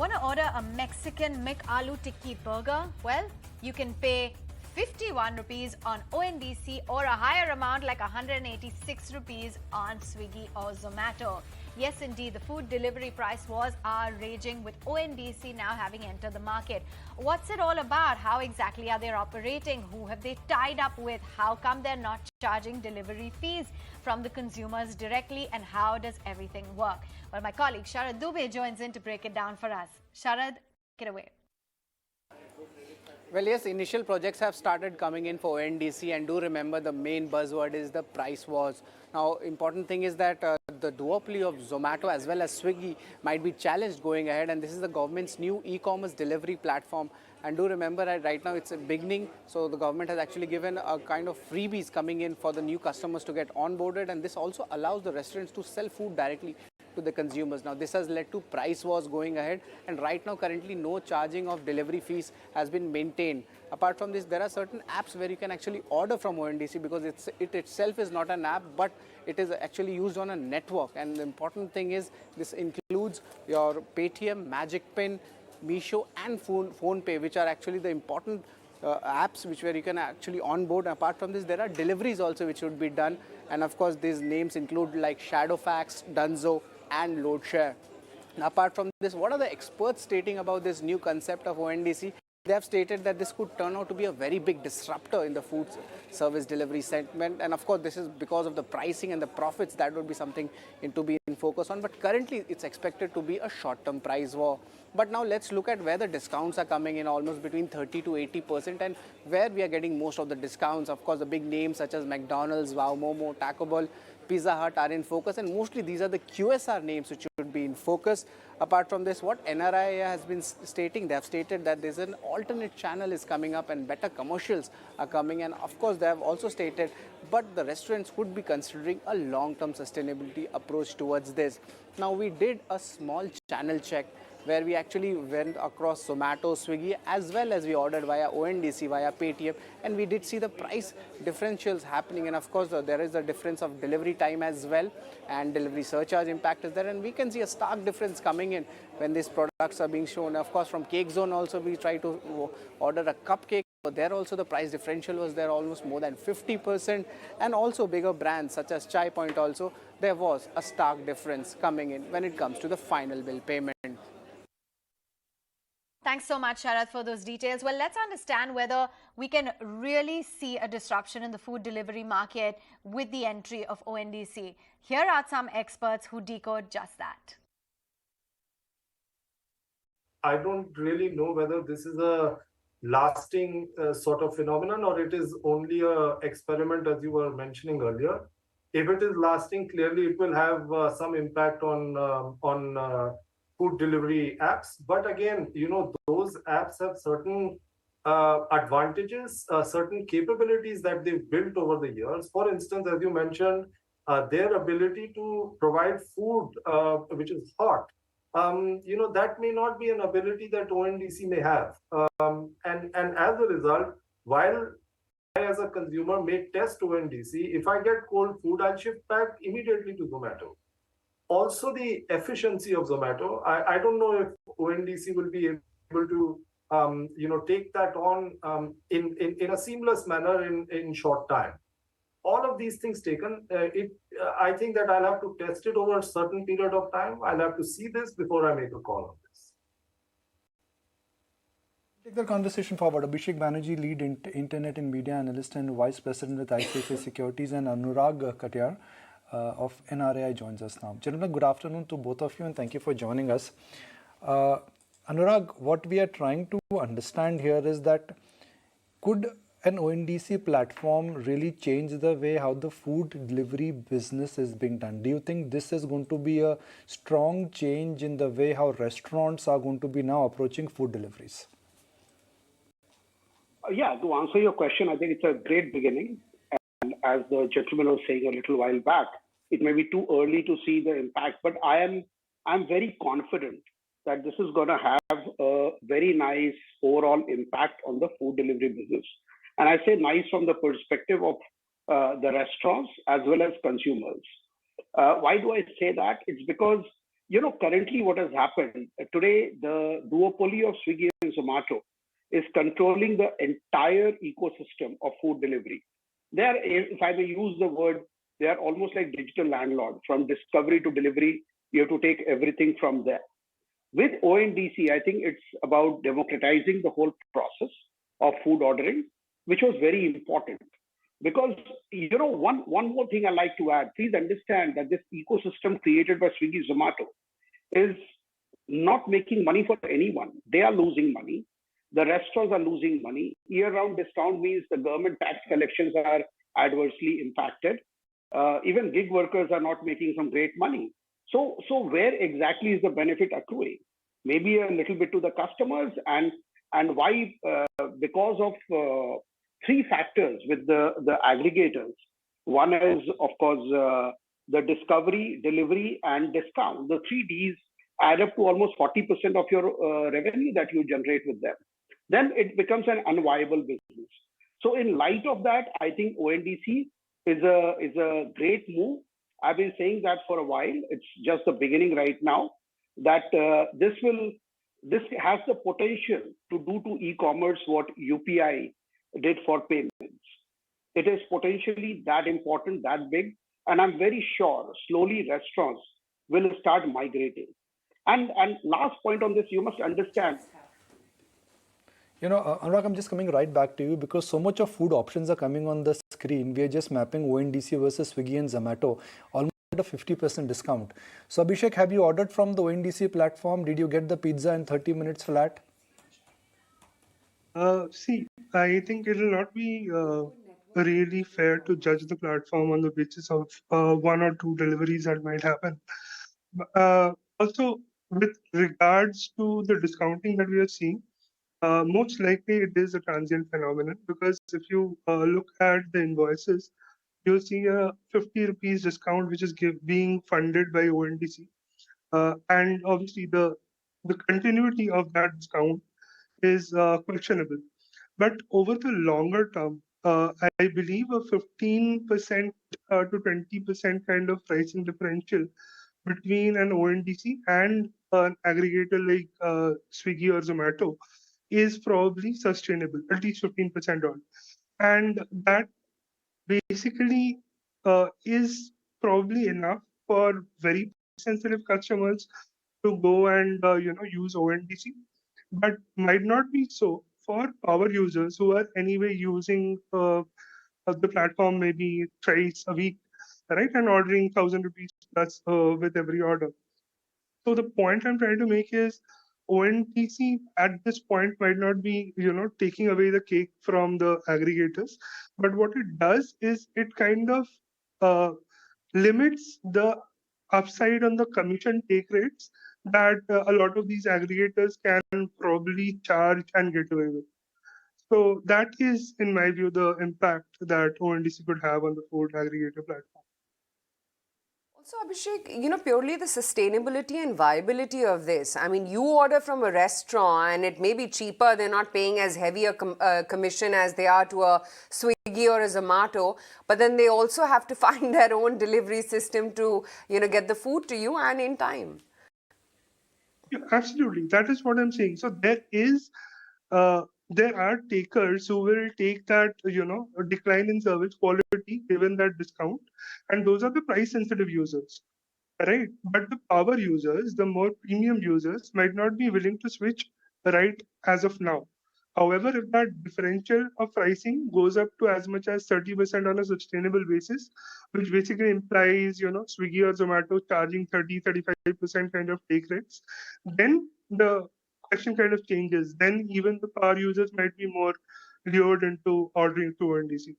Want to order a Mexican McAloo Tikki burger? Well, you can pay 51 rupees on ONDC or a higher amount like 186 rupees on Swiggy or Zomato. Yes, indeed, the food delivery price wars are raging with ONDC now having entered the market. What's it all about? How exactly are they operating? Who have they tied up with? How come they're not charging delivery fees from the consumers directly? And how does everything work? Well, my colleague Sharad Dubey joins in to break it down for us. Sharad, take it away. Well, yes, initial projects have started coming in for ONDC, and do remember the main buzzword is the price wars. Now, important thing is that the duopoly of Zomato as well as Swiggy might be challenged going ahead, and this is the government's new e-commerce delivery platform. And do remember that right now it's a beginning, so the government has actually given a kind of freebies coming in for the new customers to get onboarded, and this also allows the restaurants to sell food directly to the consumers. Now, this has led to price wars going ahead, and right now currently no charging of delivery fees has been maintained. Apart from this, there are certain apps where you can actually order from ONDC because it itself is not an app, but it is actually used on a network. And the important thing is this includes your Paytm, Magic Pin, Meesho and PhonePe, which are actually the important apps where you can actually onboard. Apart from this, there are deliveries also which would be done, and of course these names include like Shadowfax, Dunzo and Loadshare. Now, apart from this, what are the experts stating about this new concept of ONDC? They have stated that this could turn out to be a very big disruptor in the food service delivery segment, and of course this is because of the pricing and the profits. That would be something to be in focus on, but currently it's expected to be a short-term price war. But now let's look at where the discounts are coming in, almost between 30 to 80%, and where we are getting most of the discounts. Of course, the big names such as McDonald's, Wow Momo, Taco Bell, Pizza Hut are in focus, and mostly these are the QSR names which should be in focus. Apart from this, what NRI has been stating, they have stated that there's an alternate channel is coming up and better commercials are coming, and of course they have also stated, but the restaurants would be considering a long-term sustainability approach towards this. Now, we did a small channel check where we actually went across Zomato, Swiggy, as well as we ordered via ONDC, via Paytm, and we did see the price differentials happening. And of course, there is a difference of delivery time as well, and delivery surcharge impact is there, and we can see a stark difference coming in when these products are being shown. Of course, from Cake Zone also, we try to order a cupcake. But there also the price differential was there almost more than 50%, and also bigger brands such as Chai Point also, there was a stark difference coming in when it comes to the final bill payment. Thanks so much, Sharad, for those details. Well, let's understand whether we can really see a disruption in the food delivery market with the entry of ONDC. Here are some experts who decode just that. I don't really know whether this is a lasting sort of phenomenon or it is only an experiment, as you were mentioning earlier. If it is lasting, clearly it will have some impact on food delivery apps. But again, you know, those apps have certain advantages, certain capabilities that they've built over the years. For instance, as you mentioned, their ability to provide food which is hot. You know, that may not be an ability that ONDC may have. And as a result, while I as a consumer may test ONDC, if I get cold food, I'll shift back immediately to Zomato. Also, the efficiency of Zomato, I don't know if ONDC will be able to you know, take that on in a seamless manner in short time. All of these things taken, I think that I'll have to test it over a certain period of time. I'll have to see this before I make a call on this. Take the conversation forward. Abhishek Banerjee, lead internet and media analyst and vice president with ICICI Securities, and Anurag Katyar of NRI joins us now. Gentlemen, good afternoon to both of you, and thank you for joining us. Anurag, what we are trying to understand here is that could an ONDC platform really change the way how the food delivery business is being done? Do you think this is going to be a strong change in the way how restaurants are going to be now approaching food deliveries? Yeah, to answer your question, I think it's a great beginning. And as the gentleman was saying a little while back, it may be too early to see the impact, but I'm very confident that this is going to have a very nice overall impact on the food delivery business. And I say nice from the perspective of the restaurants as well as consumers. Why do I say that? It's because currently what has happened today, the duopoly of Swiggy and Zomato is controlling the entire ecosystem of food delivery. They are, if I may use the word, they are almost like digital landlord. From discovery to delivery, you have to take everything from there. With ONDC, I think it's about democratizing the whole process of food ordering, which was very important. Because, one more thing I like to add, please understand that this ecosystem created by Swiggy Zomato is not making money for anyone. They are losing money. The restaurants are losing money. Year-round discount means the government tax collections are adversely impacted. Even gig workers are not making some great money. So where exactly is the benefit accruing? Maybe a little bit to the customers, and why? Because of three factors with the aggregators. One is, of course, the discovery, delivery, and discount. The three Ds add up to almost 40% of your revenue that you generate with them. Then it becomes an unviable business. So in light of that, I think ONDC is a great move. I've been saying that for a while. It's just the beginning right now. That this has the potential to do to e-commerce what UPI did for payments. It is potentially that important, that big, and I'm very sure slowly restaurants will start migrating. And last point on this, you must understand. Anurag, I'm just coming right back to you because so much of food options are coming on the screen. We are just mapping ONDC versus Swiggy and Zomato, almost at a 50% discount. So Abhishek, have you ordered from the ONDC platform? Did you get the pizza in 30 minutes flat? See, I think it will not be really fair to judge the platform on the basis of one or two deliveries that might happen. Also, with regards to the discounting that we are seeing, most likely it is a transient phenomenon, because if you look at the invoices, you'll see a 50 rupees discount which is being funded by ONDC. And obviously the continuity of that discount is questionable. But over the longer term, I believe a 15% to 20% kind of pricing differential between an ONDC and an aggregator like Swiggy or Zomato is probably sustainable, at least 15% on. And that basically is probably enough for very sensitive customers to go and use ONDC, but might not be so for power users who are anyway using the platform maybe twice a week, right, and ordering 1,000 rupees plus with every order. So the point I'm trying to make is ONDC at this point might not be, taking away the cake from the aggregators, but what it does is it kind of limits the upside on the commission take rates that a lot of these aggregators can probably charge and get away with. So that is, in my view, the impact that ONDC could have on the food aggregator platform. Also, Abhishek, purely the sustainability and viability of this. I mean, you order from a restaurant and it may be cheaper. They're not paying as heavy a commission as they are to a Swiggy or a Zomato. But then they also have to find their own delivery system to, get the food to you and in time. Yeah, absolutely. That is what I'm saying. So there are takers who will take that, a decline in service quality given that discount, and those are the price sensitive users, right? But the power users, the more premium users, might not be willing to switch right as of now. However, if that differential of pricing goes up to as much as 30% on a sustainable basis, which basically implies, Swiggy or Zomato charging 30-35% kind of take rates, then the question kind of changes. Then even the power users might be more lured into ordering through ONDC.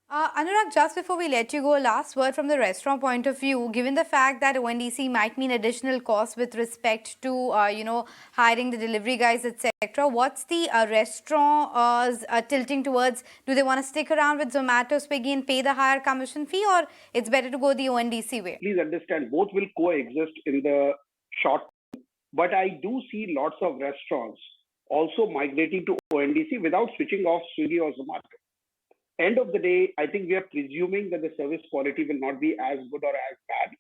Anurag, just before we let you go, last word from the restaurant point of view. Given the fact that ONDC might mean additional costs with respect to, hiring the delivery guys, etc., what's the restaurant tilting towards? Do they want to stick around with Zomato, Swiggy and pay the higher commission fee, or it's better to go the ONDC way? Please understand, both will coexist in the short term. But I do see lots of restaurants also migrating to ONDC without switching off Swiggy or Zomato. End of the day, I think we are presuming that the service quality will not be as good or as bad.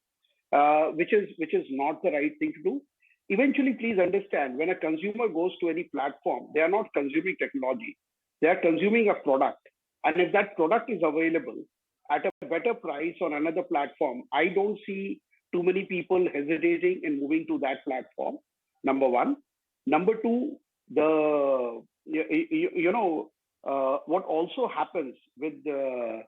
which is not the right thing to do. Eventually, please understand, when a consumer goes to any platform, they are not consuming technology. They are consuming a product. And if that product is available at a better price on another platform, I don't see too many people hesitating in moving to that platform, number one. Number two, what also happens with the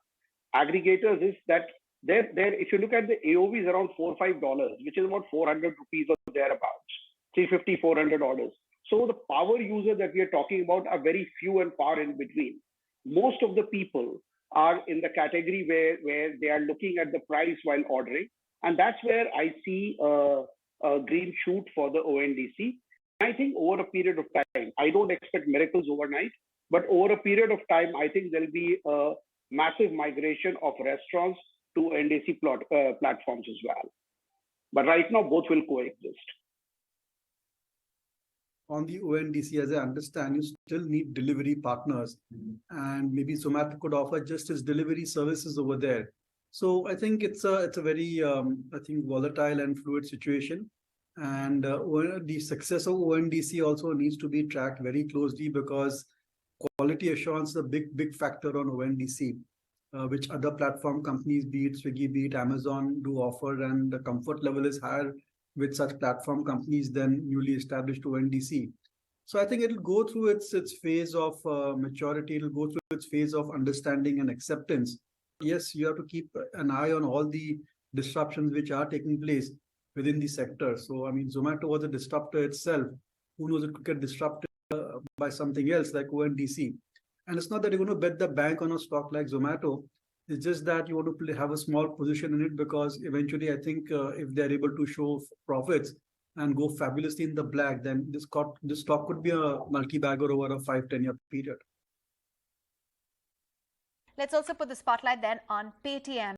aggregators is that if you look at the AOV is around $4 or $5, which is about 400 rupees or thereabouts, $350, $400. So the power users that we are talking about are very few and far in between. Most of the people are in the category where they are looking at the price while ordering. And that's where I see a green shoot for the ONDC. I think over a period of time, I don't expect miracles overnight, but over a period of time, I think there'll be a massive migration of restaurants to ONDC platforms as well. But right now, both will coexist. On the ONDC, as I understand, you still need delivery partners, and maybe Zomato could offer just its delivery services over there. So I think it's a very volatile and fluid situation, and the success of ONDC also needs to be tracked very closely, because quality assurance is a big factor on ONDC, which other platform companies, be it Swiggy, be it Amazon, do offer, and the comfort level is higher with such platform companies than newly established ONDC. So I think it'll go through its phase of maturity. It'll go through its phase of understanding and acceptance. Yes, you have to keep an eye on all the disruptions which are taking place within the sector. So, I mean, Zomato was a disruptor itself. Who knows, it could get disrupted by something else like ONDC. And it's not that you're going to bet the bank on a stock like Zomato. It's just that you want to have a small position in it, because eventually I think if they're able to show profits and go fabulously in the black, then this stock could be a multi-bagger over a 5-10 year period. Let's also put the spotlight then on Paytm.